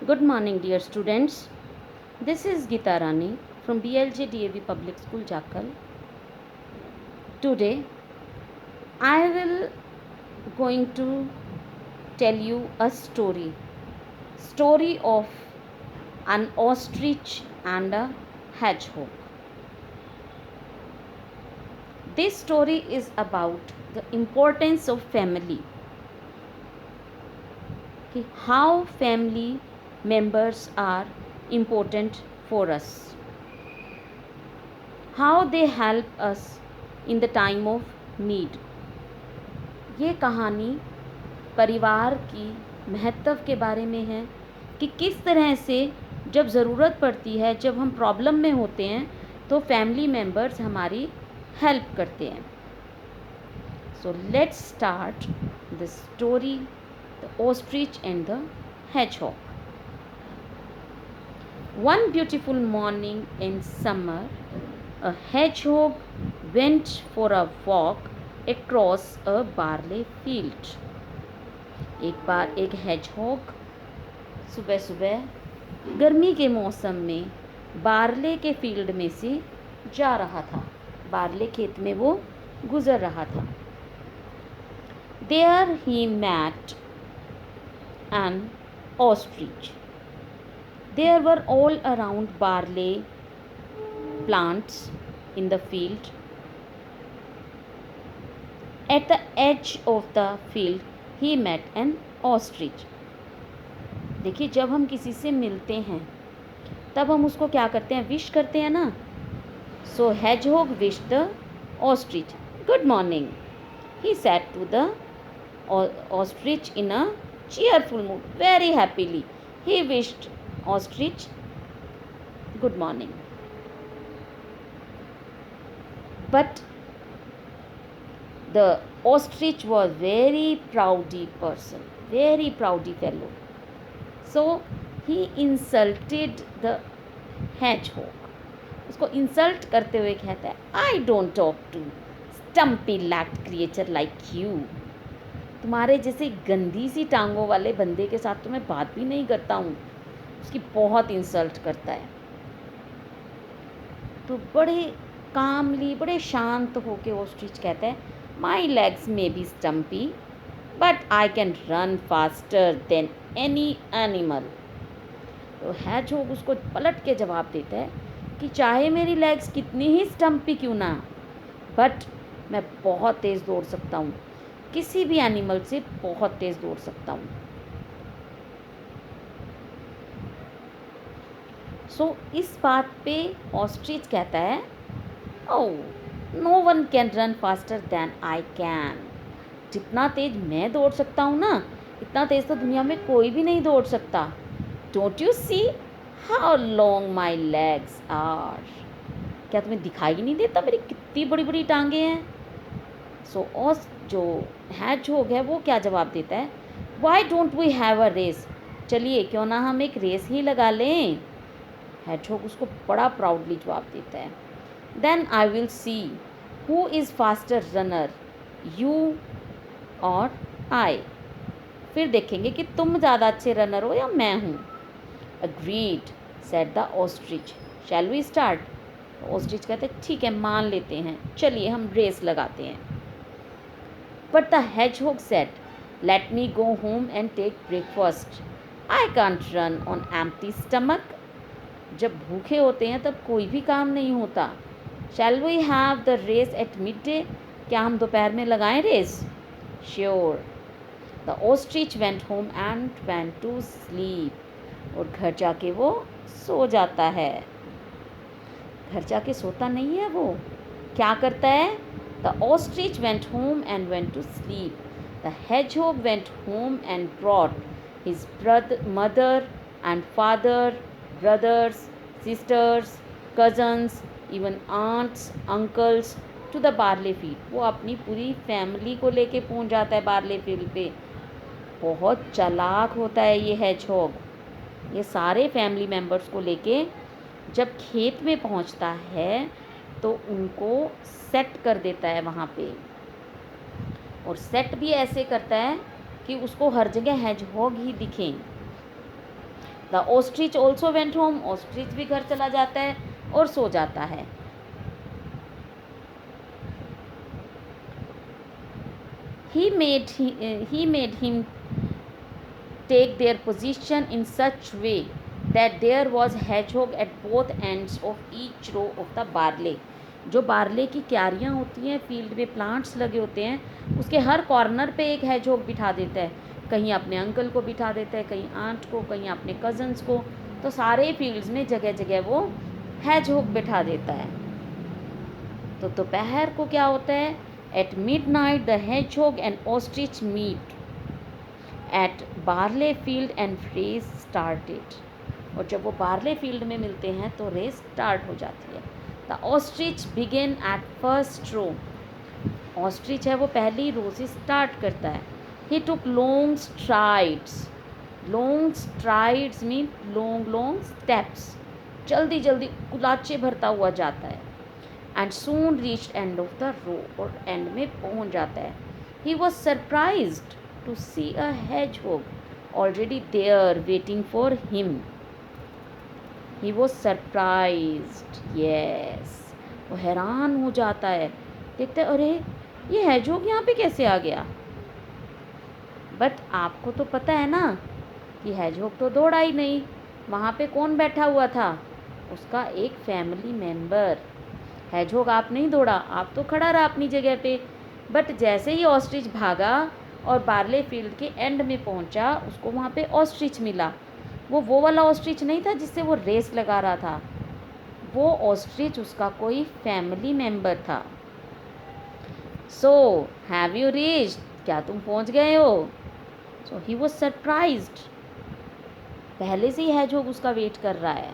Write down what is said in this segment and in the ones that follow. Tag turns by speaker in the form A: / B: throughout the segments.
A: Good morning, dear students. This is Geeta Rani from BLJ DAV Public School, Jakkal. Today, I will going to tell you a story of an ostrich and a hedgehog. This story is about the importance of family. How family members are important for us. How they help us in the time of need. ये कहानी परिवार की महत्व के बारे में है कि किस तरह से जब ज़रूरत पड़ती है, जब हम प्रॉब्लम में होते हैं तो फैमिली मेम्बर्स हमारी हेल्प करते हैं. So let's start the story the ostrich and the hedgehog. One beautiful morning in summer, a hedgehog went for a walk across a barley field. एक बार एक hedgehog सुबह सुबह गर्मी के मौसम में बारले के फील्ड में से जा रहा था. बारले खेत में वो गुजर रहा था. There he met an ostrich. There were all around barley plants in the field. At the edge of the field, he met an ostrich. देखिए, जब हम किसी से मिलते हैं तब हम उसको क्या करते हैं, विश करते हैं ना. So hedgehog wished the ostrich good morning. He said to the ostrich in a cheerful mood. Very happily he wished ostrich good morning. But the ostrich was very proudy person, very proudy fellow. So he insulted the hedgehog. उसको insult करते हुए कहता है, I don't talk to stumpy legged creature like you. तुम्हारे जैसे गंदी सी टांगों वाले बंदे के साथ तो मैं बात भी नहीं करता हूँ. उसकी बहुत इंसल्ट करता है. तो बड़े कामली, बड़े शांत होके ऑस्ट्रिच कहता है, my legs may be stumpy but I can run faster than any animal. तो हैजहॉग उसको पलट के जवाब देता है कि चाहे मेरी लेग्स कितनी ही स्टम्पी क्यों ना, बट मैं बहुत तेज़ दौड़ सकता हूँ. किसी भी एनिमल से बहुत तेज़ दौड़ सकता हूँ. सो इस बात पे ऑस्ट्रिच कहता है, oh no one can run faster than I can. जितना तेज़ मैं दौड़ सकता हूँ ना, इतना तेज़ तो दुनिया में कोई भी नहीं दौड़ सकता. Don't you see how long my legs are. क्या तुम्हें दिखाई नहीं देता मेरी कितनी बड़ी बड़ी टांगे हैं. सो जो हैजहॉग है वो क्या जवाब देता है, why don't we have a race. चलिए क्यों ना हम एक रेस ही लगा लें. हैजहॉग उसको बड़ा प्राउडली जवाब देता है, then I will see who is faster runner, you और आई. फिर देखेंगे कि तुम ज़्यादा अच्छे रनर हो या मैं हूँ. Agreed said the ostrich, shall we start. Ostrich कहते ठीक है, मान लेते हैं, चलिए हम रेस लगाते हैं. But the hedgehog said, let me go home and take breakfast. I can't run on empty stomach. जब भूखे होते हैं तब कोई भी काम नहीं होता. Shall we have the race at midday? क्या हम दोपहर में लगाएं race? Sure. The ostrich went home and went to sleep. और घर जाके वो सो जाता है. घर जाके सोता नहीं है वो, क्या करता है. The ostrich went home and went to sleep. The hedgehog went home and brought his mother and father, brothers, sisters, cousins, even aunts, uncles to the barley field. वो अपनी पूरी फैमिली को लेके पहुंच जाता है बार्ले फील्ड पे. बहुत चालाक होता है ये hedgehog. ये सारे फैमिली मेम्बर्स को लेके जब खेत में पहुंचता है तो उनको सेट कर देता है वहाँ पे. और सेट भी ऐसे करता है कि उसको हर जगह hedgehog ही दिखें. The ostrich also went home, ostrich भी घर चला जाता है और सो जाता है. He made him take their position in such way that there was hedgehog at both ends of each row of the barley. जो बारले की क्यारियाँ होती हैं, फील्ड में प्लांट्स लगे होते हैं, उसके हर कॉर्नर पे एक हैजहोग बिठा देता है. कहीं अपने अंकल को बिठा देता है, कहीं आंट को, कहीं अपने कज़न्स को. तो सारे फील्ड्स में जगह जगह वो हैजहोग बिठा देता है. तो दोपहर को क्या होता है? At midnight the hedgehog and ostrich meet at barley field and race started. और जब वो बार्ले फील्ड में मिलते हैं तो रेस स्टार्ट हो जाती है. The ostrich begin at first row. Ostrich है वो पहली रो से स्टार्ट करता है. He took long strides. Long strides mean long long steps. जल्दी जल्दी कुलाचे भरता हुआ जाता है. And soon reached end of the row. और एंड में पहुंच जाता है. He was surprised to see a hedgehog already there waiting for him. He was surprised. Yes. वो हैरान हो जाता है. देखते अरे ये hedgehog यहाँ पे कैसे आ गया. बट आपको तो पता है ना कि hedgehog तो दौड़ा ही नहीं. वहाँ पे कौन बैठा हुआ था? उसका एक फैमिली मेम्बर. hedgehog आप नहीं दौड़ा, आप तो खड़ा रहा अपनी जगह पे. बट जैसे ही ऑस्ट्रिच भागा और बार्ले फील्ड के एंड में पहुंचा, उसको वहाँ पे ऑस्ट्रिच मिला. वो वाला ऑस्ट्रिच नहीं था जिससे वो रेस लगा रहा था. वो ऑस्ट्रिच उसका कोई फैमिली मेम्बर था. So have you reached? क्या तुम पहुँच गए हो? सो ही वॉज सरप्राइज्ड. पहले से ही हैजहोग उसका वेट कर रहा है.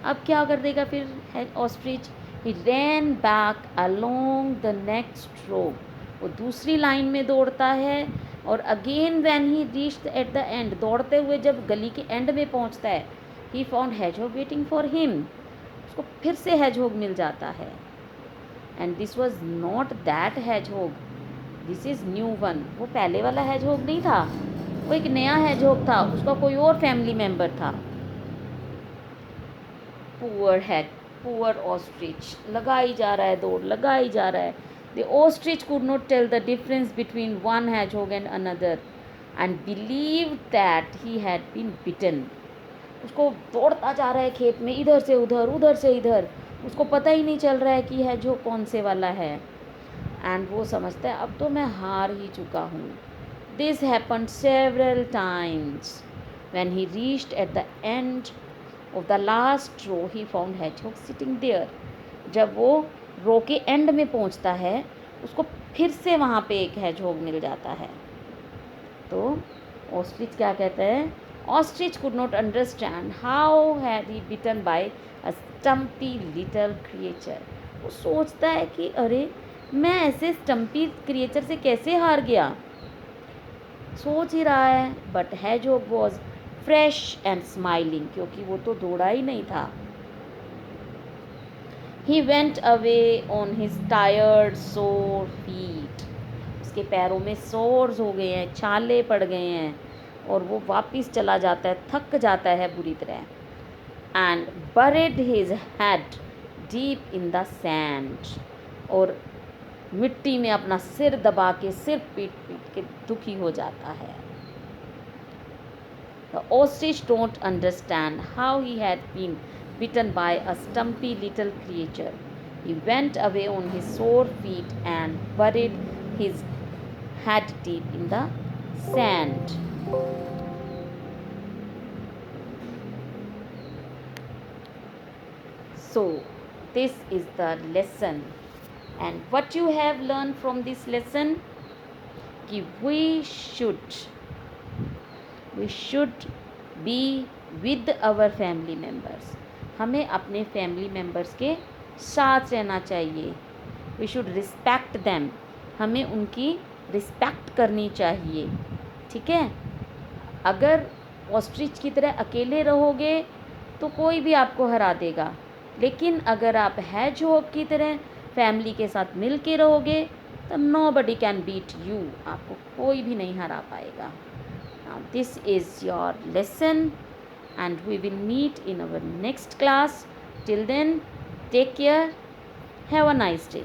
A: अब क्या कर देगा फिर ostrich? He ran back along the next row. वो दूसरी लाइन में दौड़ता है. और again when he reached at the end, दौड़ते हुए जब गली के एंड में पहुंचता है, he found hedgehog waiting for him. उसको फिर से hedgehog मिल जाता है. And this was not that hedgehog, this is new one. वो पहले वाला hedgehog नहीं था, वो एक नया hedgehog था. उसका कोई और फैमिली मेम्बर था. Poor ostrich. लगा ही जा रहा है दौड़, लगा ही जा रहा है. The ostrich could not tell the difference between one hedgehog and another and believed that he had been bitten. उसको दौड़ता जा रहा है खेत में, इधर से उधर, उधर से इधर. उसको पता ही नहीं चल रहा है कि hedgehog कौन से वाला है. एंड वो समझता है अब तो मैं हार ही चुका हूँ. This happened several times. When he reached at the end of the last row, he found hedgehog sitting there. जब वो रो के एंड में पहुंचता है, उसको फिर से वहाँ पे एक hedgehog मिल जाता है. तो ऑस्ट्रिच क्या कहता है? Ostrich could not understand how had he beaten by a stumpy little creature. वो सोचता है कि अरे मैं ऐसे स्टम्पी क्रिएचर से कैसे हार गया. सोच ही रहा है. But hedgehog was fresh and smiling, क्योंकि वो तो दौड़ा ही नहीं था. He went away on his tired sore feet. उसके पैरों में सोर्स हो गए हैं, छाले पड़ गए हैं, और वो वापस चला जाता है, थक जाता है बुरी तरह. And buried his head deep in the sand. और मिट्टी में अपना सिर दबा के, सिर पीट पीट के दुखी हो जाता है. The ostrich don't understand how he had been bitten by a stumpy little creature. He went away on his sore feet and buried his head deep in the sand. So, this is the lesson. And what you have learned from this lesson? Ki we should be with our family members. हमें अपने family members के साथ रहना चाहिए. We should respect them. हमें उनकी respect करनी चाहिए. ठीक है. अगर ऑस्ट्रिच की तरह अकेले रहोगे तो कोई भी आपको हरा देगा. लेकिन अगर आप hedgehog की तरह फैमिली के साथ मिल के रहोगे तो nobody can beat you. आपको कोई भी नहीं हरा पाएगा. Now, this is your lesson, and we will meet in our next class. Till then, take care. Have a nice day.